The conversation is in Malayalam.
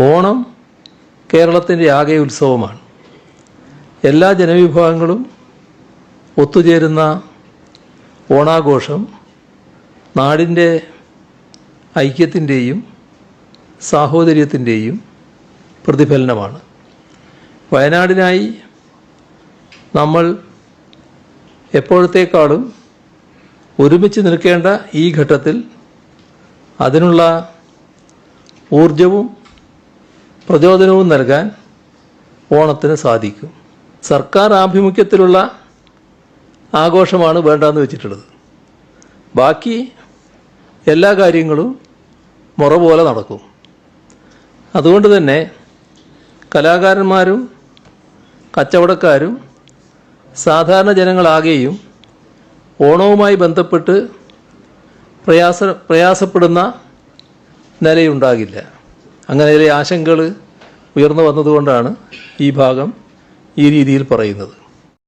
ഓണം കേരളത്തിൻ്റെ ആകെ ഉത്സവമാണ്. എല്ലാ ജനവിഭാഗങ്ങളും ഒത്തുചേരുന്ന ഓണാഘോഷം നാടിൻ്റെ ഐക്യത്തിൻ്റെയും സാഹോദര്യത്തിൻ്റെയും പ്രതിഫലനമാണ്. വയനാടിനായി നമ്മൾ എപ്പോഴത്തേക്കാളും ഒരുമിച്ച് നിൽക്കേണ്ട ഈ ഘട്ടത്തിൽ അതിനുള്ള ഊർജവും പ്രചോദനവും നൽകാൻ ഓണത്തിന് സാധിക്കും. സർക്കാർ ആഭിമുഖ്യത്തിലുള്ള ആഘോഷമാണ് വേണ്ടെന്ന് വെച്ചിട്ടുള്ളത്. ബാക്കി എല്ലാ കാര്യങ്ങളും മുറ പോലെ നടക്കും. അതുകൊണ്ട് തന്നെ കലാകാരന്മാരും കച്ചവടക്കാരും സാധാരണ ജനങ്ങളാകെയും ഓണവുമായി ബന്ധപ്പെട്ട് പ്രയാസപ്പെടുന്ന നിലയുണ്ടാകില്ല. അങ്ങനെ ചില ആശങ്കകൾ ഉയർന്നു വന്നതുകൊണ്ടാണ് ഈ ഭാഗം ഈ രീതിയിൽ പറയുന്നത്.